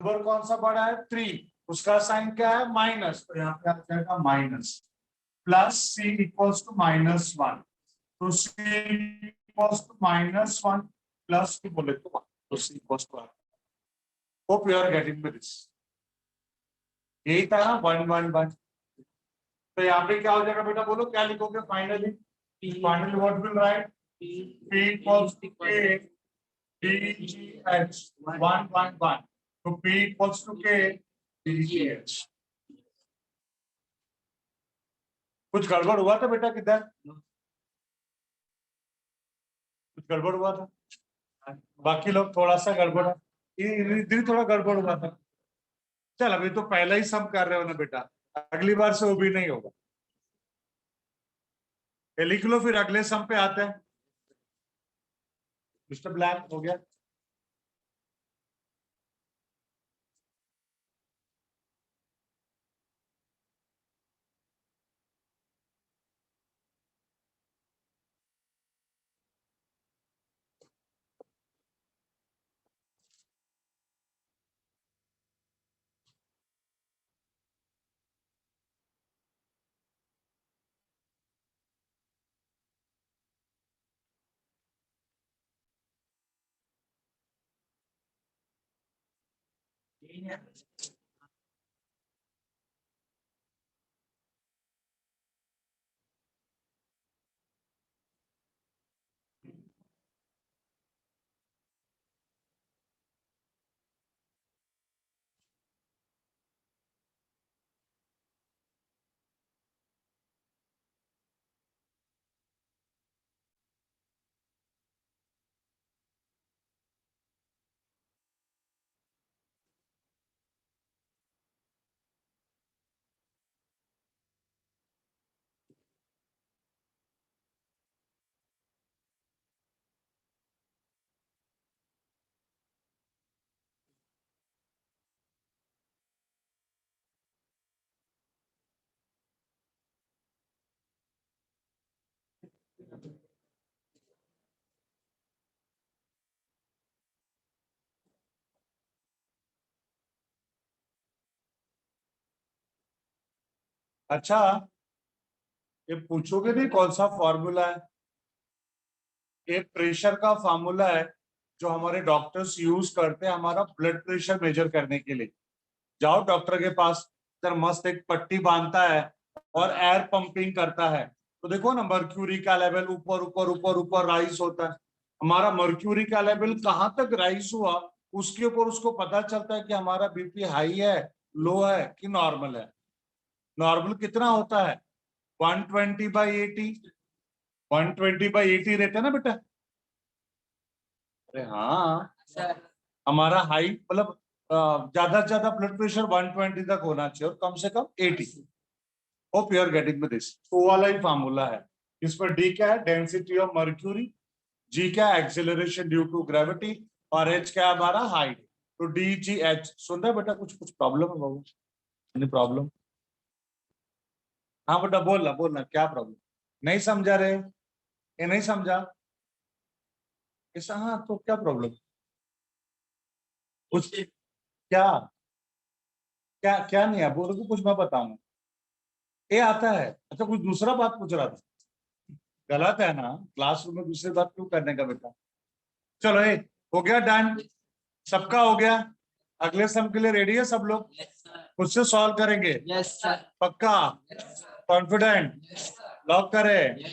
नंबर कौन सा बड़ा है 3, उसका साइन क्या है माइनस, तो यहाँ पे आ जाएगा minus, plus C equals to -1, तो C equals to -1 plus two बोले तो 1, तो C equals to, hope you are getting this. यही था ना 1 1 1, तो यहाँ पे क्या हो जाएगा बेटा, बोलो क्या लिखोगे finally, finally what will write, P equals to K DGH 1 1 1, तो P equals to K DGH। कुछ गड़बड़ हुआ था बेटा किधर, कुछ गड़बड़ हुआ था, बाकी लोग थोड़ा सा गड़बड़ है, इधर थोड़ा गड़बड़ हुआ था। चल अभी तो पहला ही सम कर रहे हो ना बेटा, अगली बार से वो भी नहीं होगा। ये लिख लो, फिर अगले सम पे आते हैं। मिस्टर ब्लैक हो गया। अच्छा, ये पूछोगे नहीं कौन सा फॉर्मूला है, ये प्रेशर का फॉर्मूला है जो हमारे डॉक्टर्स यूज करते हैं हमारा ब्लड प्रेशर मेजर करने के लिए। जाओ डॉक्टर के पास, सर मस्त एक पट्टी बांधता है और एयर पंपिंग करता है, तो देखो ना मर्क्यूरी का लेवल ऊपर ऊपर ऊपर ऊपर राइज होता है। हमारा मर्क्यूरी का लेवल कहाँ तक राइज हुआ, उसके ऊपर उसको पता चलता है कि हमारा बीपी हाई है, लो है कि नॉर्मल है। नॉर्मल कितना होता है 120/80, 120/80 रहता है ना बेटा। अरे हाँ, हमारा हाई मतलब ज्यादा से ज्यादा ब्लड प्रेशर 120 तक होना चाहिए और कम से कम 80। Hope you are getting this, तो वाला ही फार्मूला है। इस पर डी क्या है, डेंसिटी ऑफ मर्क्यूरी, जी क्या है, एक्सेलरेशन ड्यू टू ग्रेविटी, और एच क्या है हमारा हाइट। तो डी जी एच, सुन रहे बेटा, कुछ कुछ प्रॉब्लम है बाबू, एनी प्रॉब्लम? हाँ बेटा बोलना बोलना, क्या प्रॉब्लम, नहीं समझा रहे, ये नहीं समझा ऐसा, हाँ तो क्या प्रॉब्लम, कुछ क्या, क्या क्या नहीं है बोलो, तो कुछ मैं बताऊंगा, ये आता है। अच्छा कुछ दूसरा बात पूछ रहा था, गलत है ना, क्लासरूम में दूसरी बात क्यों करने का बेटा। चलो ये हो गया डन, सबका हो गया। अगले सम के लिए रेडी है सब लोग, खुद से सॉल्व करेंगे, पक्का, कॉन्फिडेंट, लॉक करें।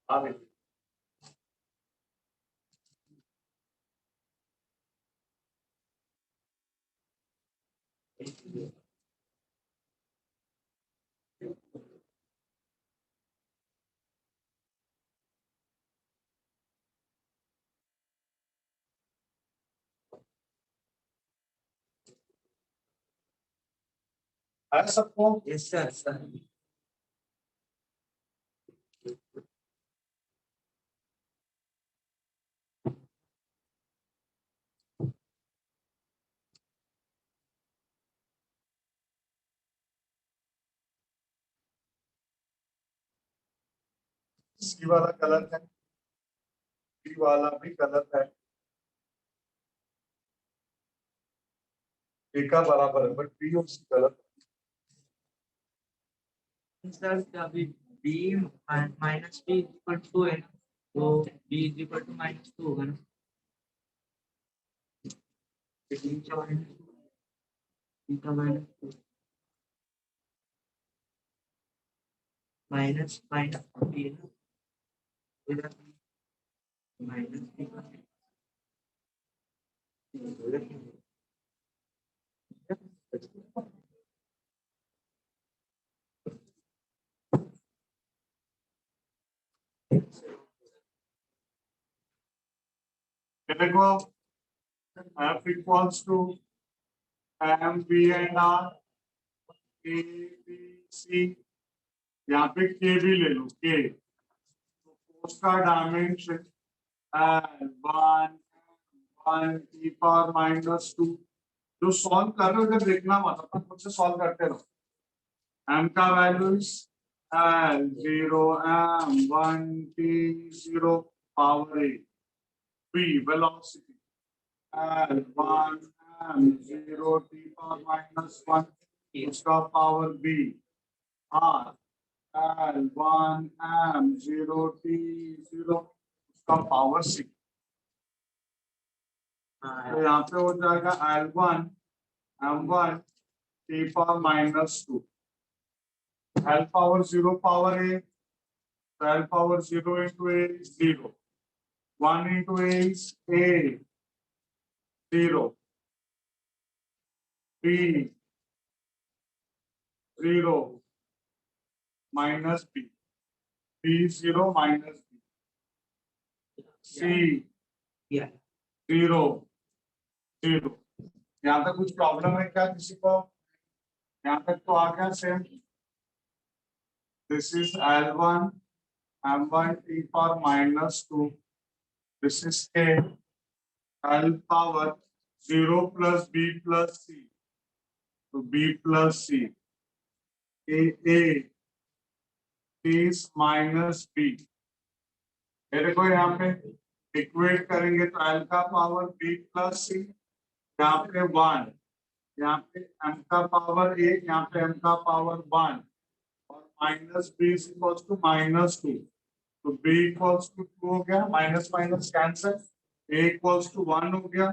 आगे है सबको। यस सर सर सी वाला कलर है, बी वाला भी कलर है, ए का बराबर है बट बी और सी कलर। सर अभी B minus B equal to है ना, तो बी इक्वल टू -2 होगा ना। बी का -2 माइनस माइनस बी है ना, इधर माइनस बी देखो F equals to M B and R A B C, यहाँ पे K भी ले लो K, तो फोर्स का डायमेंशन L1 T पावर -2। जो सॉल्व कर रहे हो इधर देखना मत, अपन खुद से सॉल्व करते रहो। M का values L0 M1 T0 power A, B velocity L1 M0 T power -1 उसका power B, R L1 M0 T0 उसका पावर C। तो यहाँ पे हो जाएगा L1 M1 T power -2, L power 0 power A, तो L power 0 into A is 0, 1 into A is A 0, B 0 minus B, B 0 minus B, C या 0 0। यहाँ तक कुछ प्रॉब्लम है क्या किसी को? यहाँ तक तो आ गया same. This is L1 M1 T power -2, this is K L power 0 plus B plus C, तो B plus C A is minus B। ये देखो यहाँ पे इक्वेट करेंगे तो L का पावर B plus C, यहाँ पे 1, यहाँ पे M का पावर 1, यहाँ पे M का पावर 1 और माइनस B इक्वल्स टू -2, तो B इक्वल्स टू 2 हो गया, minus minus cancel, A equals to 1 हो गया,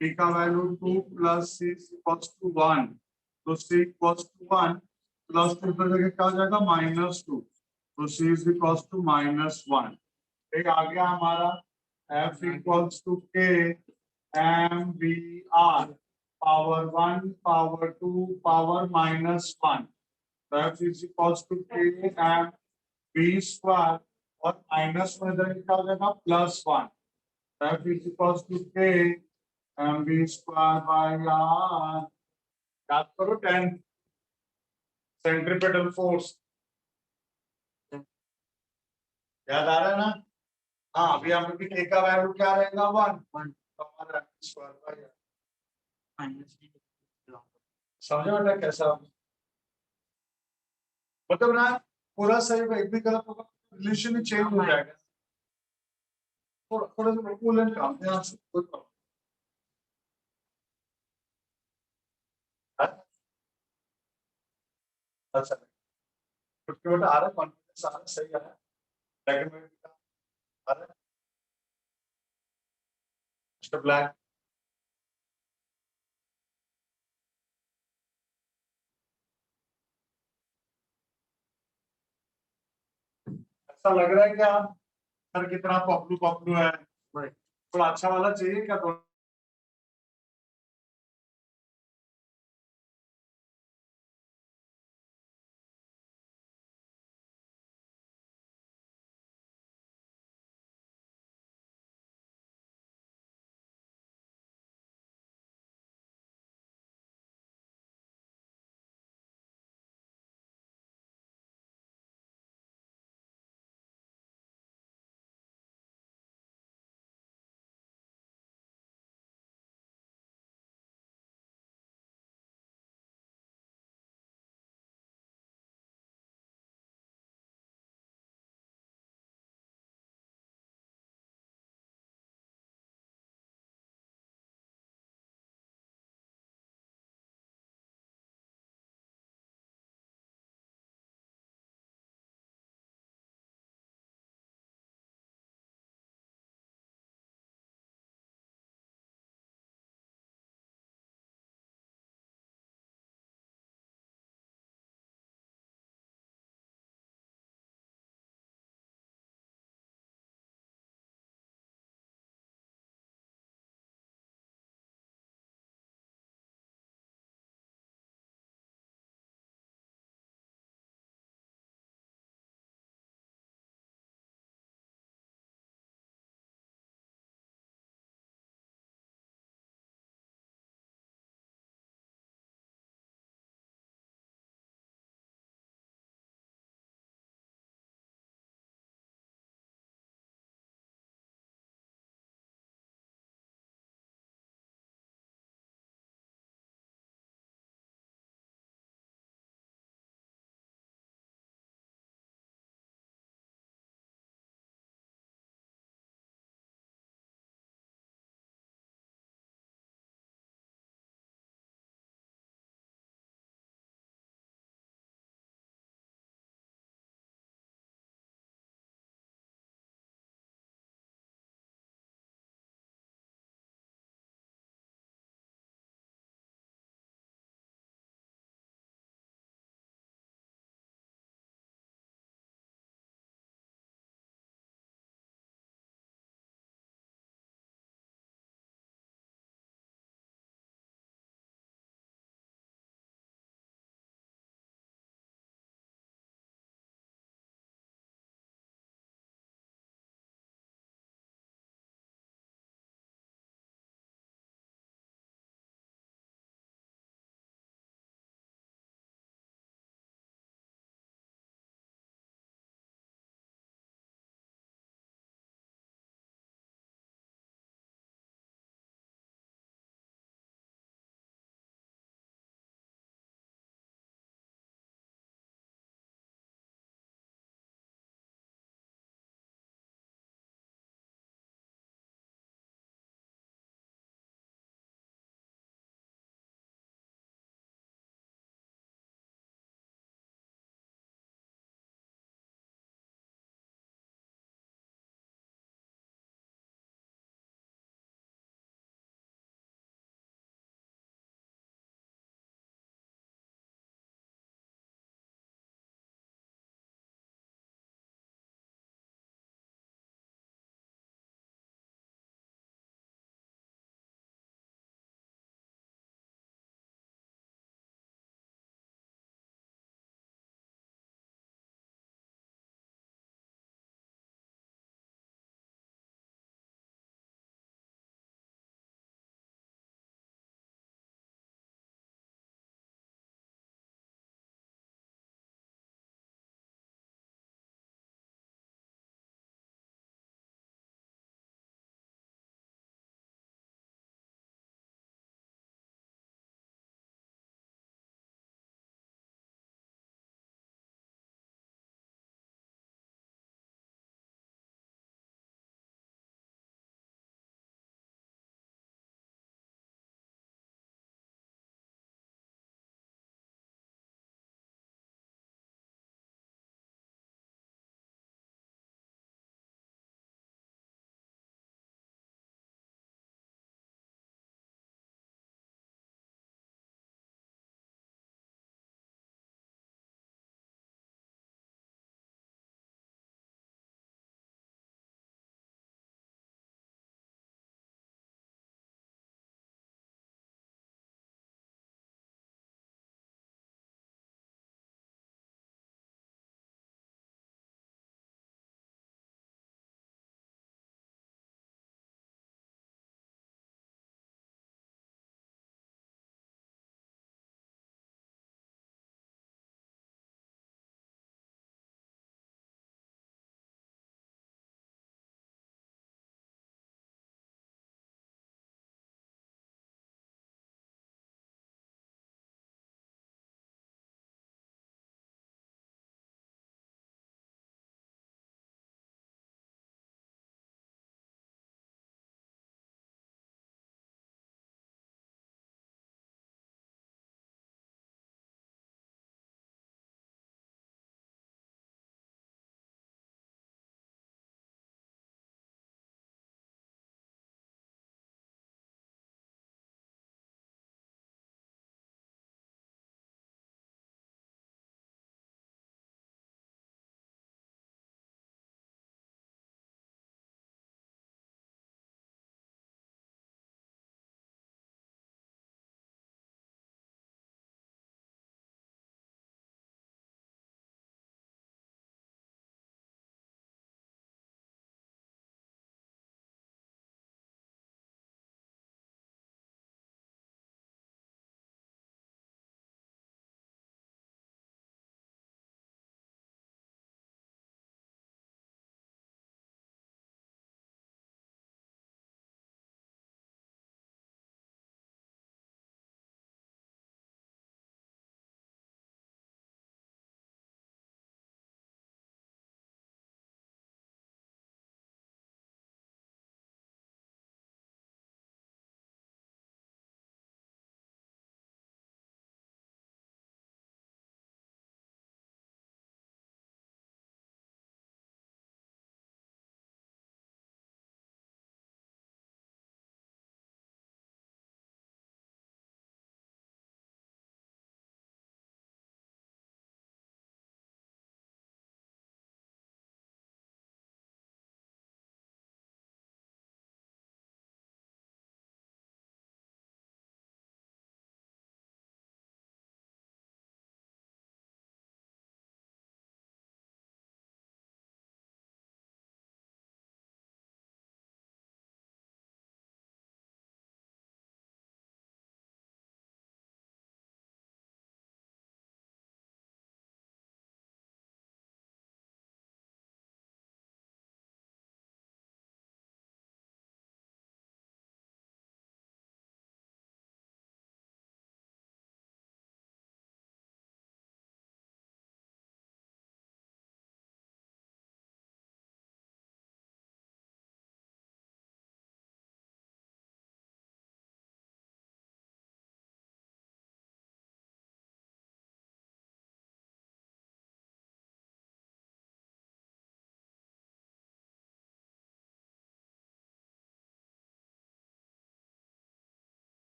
B का value 2 plus C equals to 1, तो C इक्वल्स टू 1 प्लस 2 पर जगह क्या हो जाएगा -2, तो C इज इक्वल्स टू -1। एक आ गया हमारा F equals to K M B R power 1 power 2 power -1, तो F is equals to K M B square और -1 इधर क्या हो जाएगा +1, तो F is equals to K M B square by R। याद करो 10 सेंट्रीपेटल फोर्स, याद आ रहा है ना? हाँ अभी यहाँ पे K का वैल्यू क्या रहेगा 1, तो हमारा स्क्वायर बाय R। माइनस समझो बेटा कैसा, मतलब ना पूरा सही में एक भी गलत होगा रिलेशन ही चेंज हो जाएगा। थोड़ा थोड़ा सा कूल एंड काम ध्यान से कोई प्रॉब्लम है? अच्छा 50 बेटा आ रहा है, कॉन्फिडेंस आ रहा है, सही आ रहा है, लेकिन में आ रहा है मिस्टर ब्लैक। ऐसा लग रहा है कि आप सर कितना पपलू पपलू है, थोड़ा अच्छा वाला चाहिए क्या? थोड़ा